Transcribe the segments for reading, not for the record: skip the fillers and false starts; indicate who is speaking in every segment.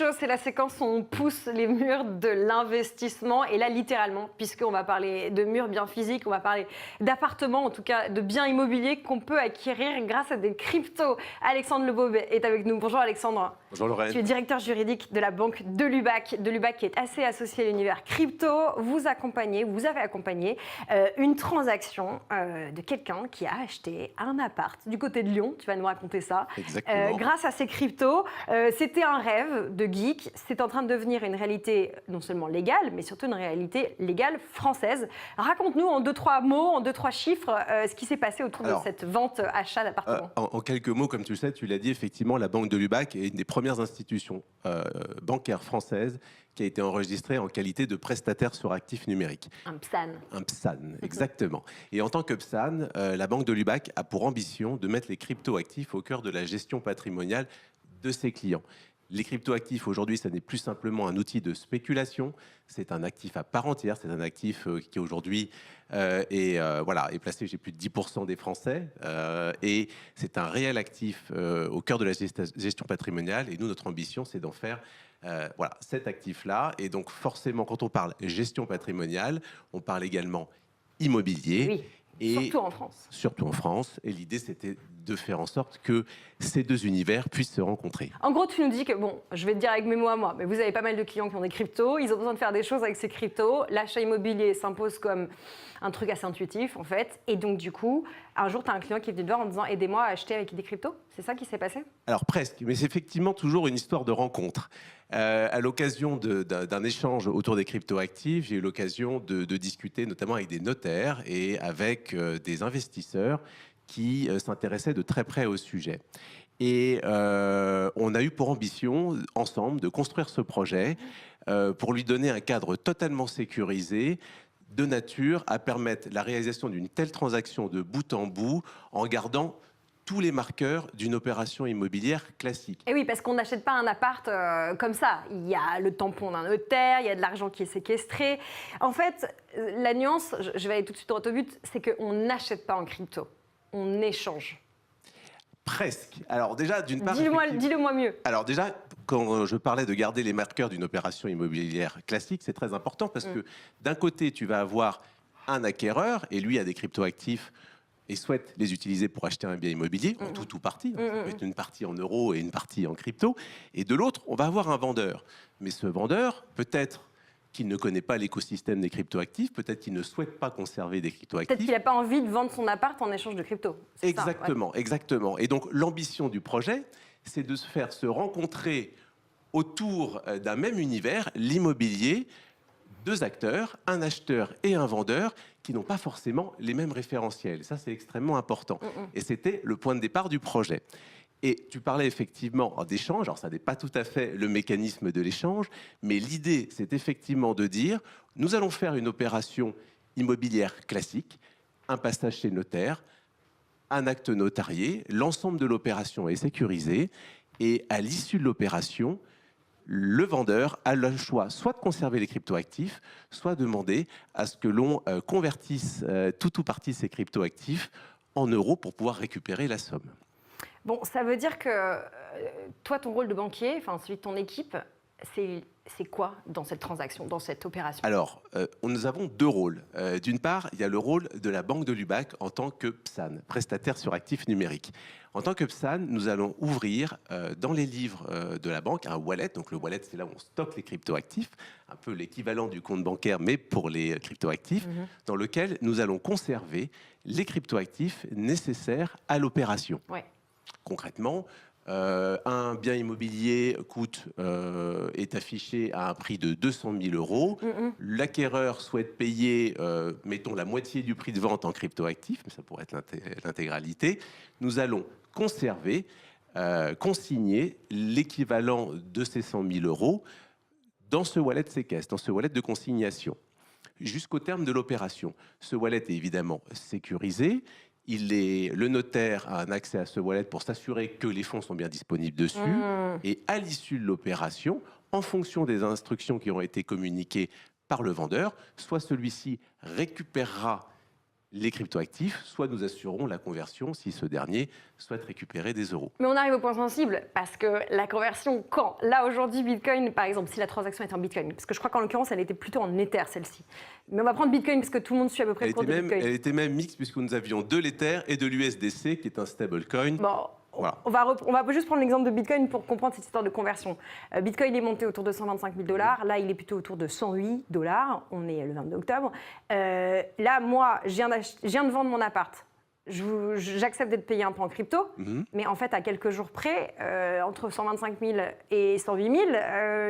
Speaker 1: chaud, c'est la séquence où on pousse les murs de l'investissement. Et là, littéralement, puisqu'on va parler de murs bien physiques, on va parler d'appartements, en tout cas de biens immobiliers qu'on peut acquérir grâce à des cryptos. Alexandre Lebeau est avec nous. Bonjour Alexandre.
Speaker 2: Bonjour Lorraine.
Speaker 1: Tu es directeur juridique de la banque de Lubac qui est assez associée à l'univers crypto. Vous avez accompagné une transaction de quelqu'un qui a acheté un appart du côté de Lyon. Tu vas nous raconter ça.
Speaker 2: Exactement.
Speaker 1: Grâce à ces cryptos, c'était un rêve de geek. C'est en train de devenir une réalité non seulement légale, mais surtout une réalité légale française. Raconte-nous en 2-3 mots, en 2-3 chiffres, ce qui s'est passé autour de cette vente-achat d'appartements.
Speaker 2: En quelques mots, comme tu le sais, tu l'as dit, effectivement, la banque de Lubac est une des premières institutions bancaires françaises qui a été enregistrée en qualité de prestataire sur actifs numériques.
Speaker 1: Un PSAN.
Speaker 2: Un PSAN, exactement. Et en tant que PSAN, la banque de Lubac a pour ambition de mettre les cryptoactifs au cœur de la gestion patrimoniale de ses clients. Les cryptoactifs, aujourd'hui, ce n'est plus simplement un outil de spéculation, c'est un actif à part entière, c'est un actif qui aujourd'hui est placé chez plus de 10% des Français, et c'est un réel actif au cœur de la gestion patrimoniale, et nous, notre ambition, c'est d'en faire cet actif-là. Et donc, forcément, quand on parle gestion patrimoniale, on parle également immobilier.
Speaker 1: Oui.
Speaker 2: Et
Speaker 1: surtout en France.
Speaker 2: Surtout en France. Et l'idée, c'était de faire en sorte que ces deux univers puissent se rencontrer.
Speaker 1: En gros, tu nous dis que, bon, je vais te dire avec mes mots à moi, mais vous avez pas mal de clients qui ont des cryptos, ils ont besoin de faire des choses avec ces cryptos. L'achat immobilier s'impose comme un truc assez intuitif, en fait. Et donc, du coup, un jour, tu as un client qui est venu te voir en disant « Aidez-moi à acheter avec des cryptos ». C'est ça qui s'est passé?
Speaker 2: Alors, presque. Mais c'est effectivement toujours une histoire de rencontre. À l'occasion d'un échange autour des cryptoactifs, j'ai eu l'occasion de discuter notamment avec des notaires et avec des investisseurs qui s'intéressaient de très près au sujet. Et on a eu pour ambition, ensemble, de construire ce projet pour lui donner un cadre totalement sécurisé, de nature à permettre la réalisation d'une telle transaction de bout en bout en gardant tous les marqueurs d'une opération immobilière classique.
Speaker 1: Et oui, parce qu'on n'achète pas un appart comme ça. Il y a le tampon d'un notaire, il y a de l'argent qui est séquestré. En fait, la nuance, je vais aller tout de suite droit au but, c'est qu'on n'achète pas en crypto, on échange.
Speaker 2: Presque. Alors déjà, d'une part...
Speaker 1: Dis-le-moi mieux.
Speaker 2: Alors déjà, quand je parlais de garder les marqueurs d'une opération immobilière classique, c'est très important parce que d'un côté, tu vas avoir un acquéreur et lui a des cryptoactifs et souhaite les utiliser pour acheter un bien immobilier, en tout ou partie. Ça peut être une partie en euros et une partie en crypto. Et de l'autre, on va avoir un vendeur. Mais ce vendeur, peut-être qu'il ne connaît pas l'écosystème des cryptoactifs, peut-être qu'il ne souhaite pas conserver des cryptoactifs.
Speaker 1: Peut-être qu'il n'a pas envie de vendre son appart en échange de crypto.
Speaker 2: Exactement, exactement. Et donc, l'ambition du projet, c'est de se faire se rencontrer autour d'un même univers, l'immobilier, deux acteurs, un acheteur et un vendeur, qui n'ont pas forcément les mêmes référentiels. Ça, c'est extrêmement important. Et c'était le point de départ du projet. Et tu parlais effectivement d'échange, alors ça n'est pas tout à fait le mécanisme de l'échange, mais l'idée, c'est effectivement de dire, nous allons faire une opération immobilière classique, un passage chez le notaire, un acte notarié, l'ensemble de l'opération est sécurisé, et à l'issue de l'opération, le vendeur a le choix soit de conserver les cryptoactifs, soit de demander à ce que l'on convertisse tout ou partie de ces cryptoactifs en euros pour pouvoir récupérer la somme.
Speaker 1: Bon, ça veut dire que toi, ton rôle de banquier, enfin celui de ton équipe, c'est quoi dans cette transaction, dans cette opération?
Speaker 2: Alors, nous avons deux rôles. D'une part, il y a le rôle de la banque de Lubac en tant que PSAN, prestataire sur actifs numériques. En tant que PSAN, nous allons ouvrir dans les livres de la banque un wallet. Donc le wallet, c'est là où on stocke les cryptoactifs, un peu l'équivalent du compte bancaire, mais pour les cryptoactifs, dans lequel nous allons conserver les cryptoactifs nécessaires à l'opération.
Speaker 1: Ouais.
Speaker 2: Concrètement, un bien immobilier est affiché à un prix de 200 000 euros. L'acquéreur souhaite payer, mettons, la moitié du prix de vente en cryptoactifs, mais ça pourrait être l'intégralité. Nous allons conserver, consigner l'équivalent de ces 100 000 euros dans ce wallet séquestre, dans ce wallet de consignation, jusqu'au terme de l'opération. Ce wallet est évidemment sécurisé. Le notaire a un accès à ce wallet pour s'assurer que les fonds sont bien disponibles dessus. Et à l'issue de l'opération, en fonction des instructions qui ont été communiquées par le vendeur, soit celui-ci récupérera les cryptoactifs, soit nous assurons la conversion si ce dernier souhaite récupérer des euros.
Speaker 1: Mais on arrive au point sensible, parce que la conversion, quand là aujourd'hui Bitcoin, par exemple, si la transaction est en Bitcoin, parce que je crois qu'en l'occurrence elle était plutôt en Ether celle-ci, mais on va prendre Bitcoin parce que tout le monde suit à peu près le cours de Bitcoin.
Speaker 2: Elle était même mixte puisque nous avions de l'Ether et de l'USDC qui est un stablecoin.
Speaker 1: Bon,
Speaker 2: Voilà.
Speaker 1: on va juste prendre l'exemple de Bitcoin pour comprendre cette histoire de conversion. Bitcoin est monté autour de 125 000 $. Là, il est plutôt autour de 108 $. On est le 22 octobre. Là, moi, je viens de vendre mon appart. J'accepte d'être payé un peu en crypto, mais en fait, à quelques jours près, entre 125 000 et 108 000,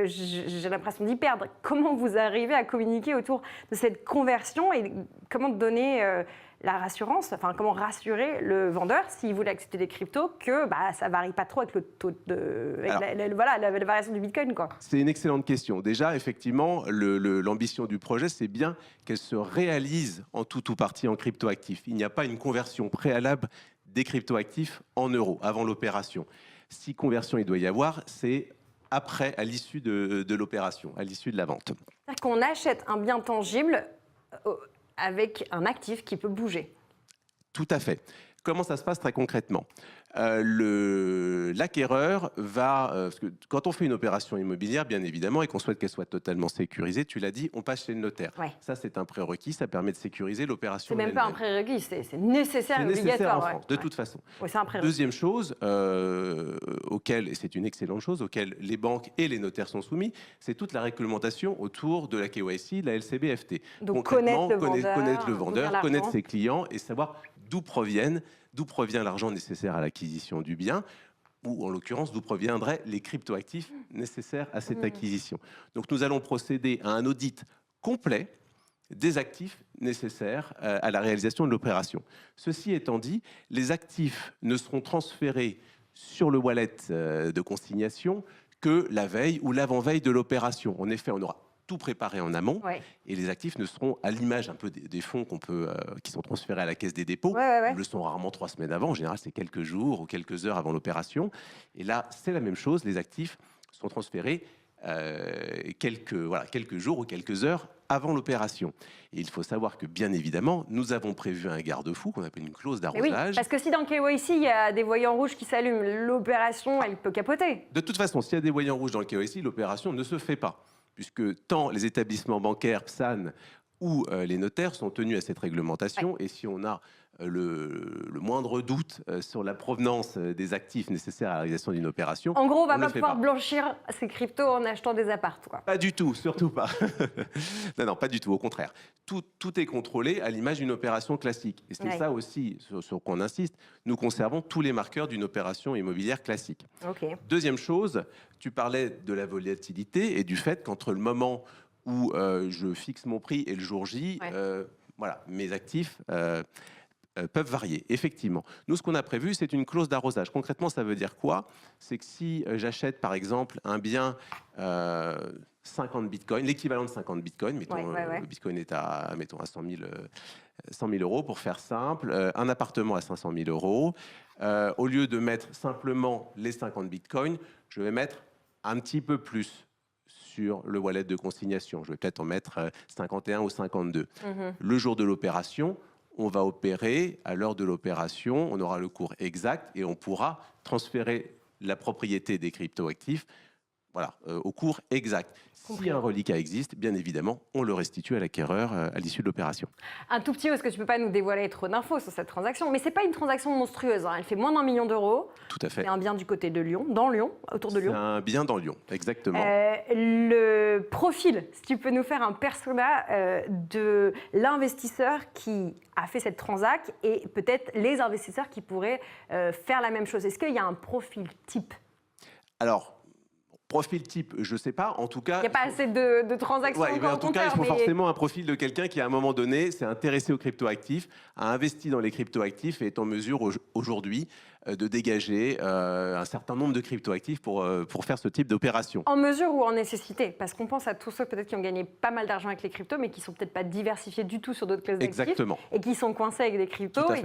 Speaker 1: j'ai l'impression d'y perdre. Comment vous arrivez à communiquer autour de cette conversion et comment donner la rassurance, enfin comment rassurer le vendeur s'il voulait accepter des cryptos que ça ne varie pas trop avec le taux de, la variation du Bitcoin, quoi.
Speaker 2: C'est une excellente question. Déjà, effectivement, l'ambition du projet, c'est bien qu'elle se réalise en tout ou partie en cryptoactifs. Il n'y a pas une conversion préalable des cryptoactifs en euros avant l'opération. Si conversion il doit y avoir, c'est après, à l'issue de l'opération, à l'issue de la vente.
Speaker 1: C'est-à-dire qu'on achète un bien tangible avec un actif qui peut bouger.
Speaker 2: Tout à fait. Comment ça se passe très concrètement ? L'acquéreur va... parce que quand on fait une opération immobilière, bien évidemment, et qu'on souhaite qu'elle soit totalement sécurisée, tu l'as dit, on passe chez le notaire.
Speaker 1: Ouais.
Speaker 2: Ça, c'est un prérequis, ça permet de sécuriser l'opération.
Speaker 1: C'est même pas un prérequis, c'est nécessaire et obligatoire.
Speaker 2: En France, de toute façon.
Speaker 1: Oui, c'est un prérequis.
Speaker 2: Deuxième chose, auquel, et c'est une excellente chose, auquel les banques et les notaires sont soumis, c'est toute la réglementation autour de la KYC, de la LCB-FT.
Speaker 1: Donc connaître
Speaker 2: le vendeur, connaître ses clients et savoir d'où provient l'argent nécessaire à l'acquisition du bien, ou en l'occurrence d'où proviendraient les cryptoactifs nécessaires à cette acquisition. Donc nous allons procéder à un audit complet des actifs nécessaires à la réalisation de l'opération. Ceci étant dit, les actifs ne seront transférés sur le wallet de consignation que la veille ou l'avant-veille de l'opération. En effet, on aura tout préparé en amont, et les actifs ne seront à l'image un peu des fonds qui sont transférés à la Caisse des dépôts. Ils le sont rarement 3 semaines avant. En général, c'est quelques jours ou quelques heures avant l'opération. Et là, c'est la même chose. Les actifs sont transférés quelques jours ou quelques heures avant l'opération. Et il faut savoir que, bien évidemment, nous avons prévu un garde-fou qu'on appelle une clause d'arrosage.
Speaker 1: Oui, parce que si dans le KYC, il y a des voyants rouges qui s'allument, l'opération, elle peut capoter.
Speaker 2: De toute façon, s'il y a des voyants rouges dans le KYC, l'opération ne se fait pas, puisque tant les établissements bancaires, PSAN ou les notaires sont tenus à cette réglementation. Et si on a le moindre doute sur la provenance des actifs nécessaires à la réalisation d'une opération...
Speaker 1: En gros, on ne va pas pouvoir blanchir ces cryptos en achetant des apparts, quoi.
Speaker 2: Pas du tout, surtout pas. Non, pas du tout, au contraire. Tout est contrôlé à l'image d'une opération classique. Et c'est ça aussi sur quoi on insiste. Nous conservons tous les marqueurs d'une opération immobilière classique. Deuxième chose, tu parlais de la volatilité et du fait qu'entre le moment où je fixe mon prix et le jour J, mes actifs peuvent varier, effectivement. Nous, ce qu'on a prévu, c'est une clause d'arrosage. Concrètement, ça veut dire quoi ? C'est que si j'achète, par exemple, un bien 50 bitcoins, l'équivalent de 50 bitcoins, mettons, le bitcoin est à 100 000 euros, pour faire simple, un appartement à 500 000 euros, au lieu de mettre simplement les 50 bitcoins, je vais mettre un petit peu plus sur le wallet de consignation. Je vais peut-être en mettre 51 ou 52. Le jour de l'opération, on va opérer, à l'heure de l'opération, on aura le cours exact et on pourra transférer la propriété des cryptoactifs au cours exact. Si un reliquat existe, bien évidemment, on le restitue à l'acquéreur à l'issue de l'opération.
Speaker 1: Un tout petit mot, parce que tu ne peux pas nous dévoiler trop d'infos sur cette transaction, mais ce n'est pas une transaction monstrueuse. Elle fait moins d'1 million d'euros.
Speaker 2: Tout à fait.
Speaker 1: C'est un bien du côté de Lyon, dans Lyon, autour de Lyon.
Speaker 2: C'est un bien dans Lyon, exactement.
Speaker 1: Le profil, si tu peux nous faire un persona de l'investisseur qui a fait cette transac et peut-être les investisseurs qui pourraient faire la même chose. Est-ce qu'il y a un profil type ?
Speaker 2: Alors, profil type, je ne sais pas. En tout cas,
Speaker 1: il n'y a pas assez de transactions.
Speaker 2: Mais en tout cas, il faut forcément un profil de quelqu'un qui, à un moment donné, s'est intéressé aux cryptoactifs, a investi dans les cryptoactifs et est en mesure aujourd'hui de dégager un certain nombre de cryptoactifs pour faire ce type d'opération.
Speaker 1: En mesure ou en nécessité ? Parce qu'on pense à tous ceux peut-être qui ont gagné pas mal d'argent avec les cryptos, mais qui ne sont peut-être pas diversifiés du tout sur d'autres classes d'actifs.
Speaker 2: Exactement.
Speaker 1: Et qui sont coincés avec des cryptos et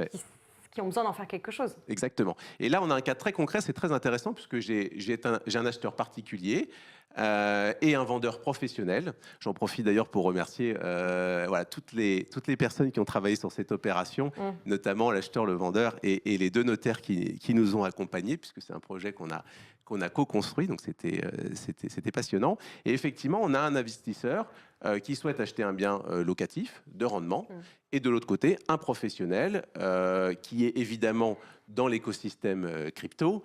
Speaker 1: qui ont besoin d'en faire quelque chose.
Speaker 2: Exactement. Et là, on a un cas très concret, c'est très intéressant, puisque j'ai un acheteur particulier et un vendeur professionnel. J'en profite d'ailleurs pour remercier voilà, toutes les personnes qui ont travaillé sur cette opération, notamment l'acheteur, le vendeur et les deux notaires qui nous ont accompagnés, puisque c'est un projet qu'on a co-construit, donc c'était passionnant. Et effectivement, on a un investisseur qui souhaite acheter un bien locatif de rendement, et de l'autre côté, un professionnel qui est évidemment dans l'écosystème crypto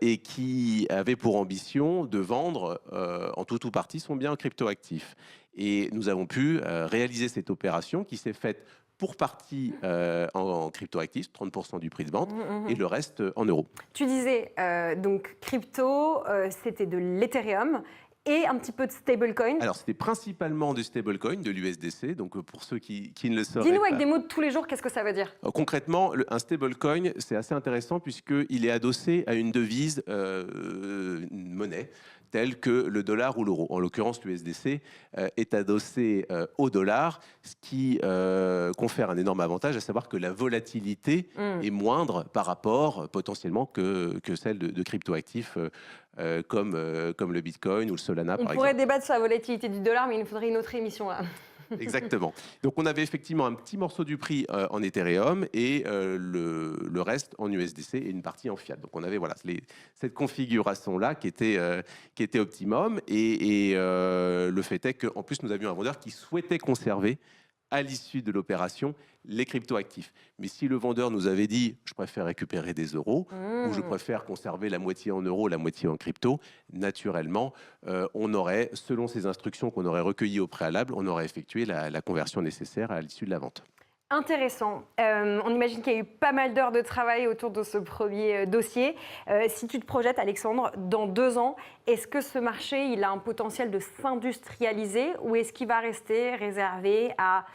Speaker 2: et qui avait pour ambition de vendre en tout ou partie son bien cryptoactif. Et nous avons pu réaliser cette opération qui s'est faite pour partie en cryptoactifs, 30% du prix de vente, et le reste en euros.
Speaker 1: Tu disais, donc crypto, c'était de l'Ethereum et un petit peu de stablecoin.
Speaker 2: Alors, c'était principalement du stablecoin, de l'USDC, donc pour ceux qui ne le sauraient
Speaker 1: Dis-nous
Speaker 2: pas.
Speaker 1: avec des mots de tous les jours, qu'est-ce que ça veut dire?
Speaker 2: Concrètement, un stablecoin, c'est assez intéressant puisqu'il est adossé à une devise, une monnaie, telle que le dollar ou l'euro. En l'occurrence, l'USDC est adossé au dollar, ce qui confère un énorme avantage, à savoir que la volatilité est moindre par rapport potentiellement que celle de cryptoactifs comme le Bitcoin ou le Solana, par exemple.
Speaker 1: On pourrait débattre sur la volatilité du dollar, mais il nous faudrait une autre émission là.
Speaker 2: Exactement. Donc on avait effectivement un petit morceau du prix en Ethereum et le reste en USDC et une partie en fiat. Donc on avait voilà, cette configuration-là qui était optimum et le fait est qu'en plus nous avions un vendeur qui souhaitait conserver à l'issue de l'opération les cryptoactifs. Mais si le vendeur nous avait dit « je préfère récupérer des euros » ou « je préfère conserver la moitié en euros, la moitié en crypto », naturellement, on aurait, selon ces instructions qu'on aurait recueillies au préalable, on aurait effectué la conversion nécessaire à l'issue de la vente.
Speaker 1: Intéressant. On imagine qu'il y a eu pas mal d'heures de travail autour de ce premier dossier. Si tu te projettes, Alexandre, dans 2 ans, est-ce que ce marché il a un potentiel de s'industrialiser ou est-ce qu'il va rester réservé à,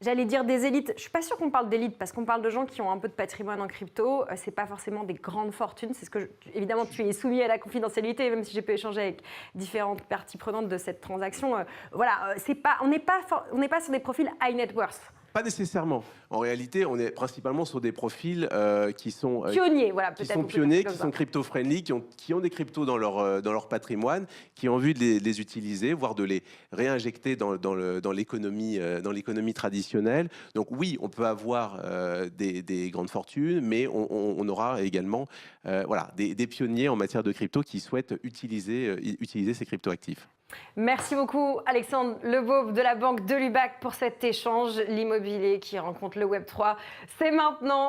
Speaker 1: j'allais dire, des élites? Je ne suis pas sûre qu'on parle d'élite parce qu'on parle de gens qui ont un peu de patrimoine en crypto. Ce n'est pas forcément des grandes fortunes. C'est ce que évidemment, tu es soumis à la confidentialité, même si j'ai pu échanger avec différentes parties prenantes de cette transaction. Voilà, on n'est pas sur des profils high net worth.
Speaker 2: Pas nécessairement. En réalité, on est principalement sur des profils qui sont
Speaker 1: pionniers, voilà,
Speaker 2: qui
Speaker 1: peut-être.
Speaker 2: sont pionniers, qui sont crypto-friendly, qui ont des cryptos dans leur patrimoine, qui ont envie de les utiliser, voire de les réinjecter dans l'économie traditionnelle. Donc oui, on peut avoir des grandes fortunes, mais on aura également voilà, des pionniers en matière de crypto qui souhaitent utiliser ces crypto-actifs.
Speaker 1: Merci beaucoup Alexandre Lebauve de la Banque de Lubac pour cet échange. L'immobilier qui rencontre le Web3, c'est maintenant.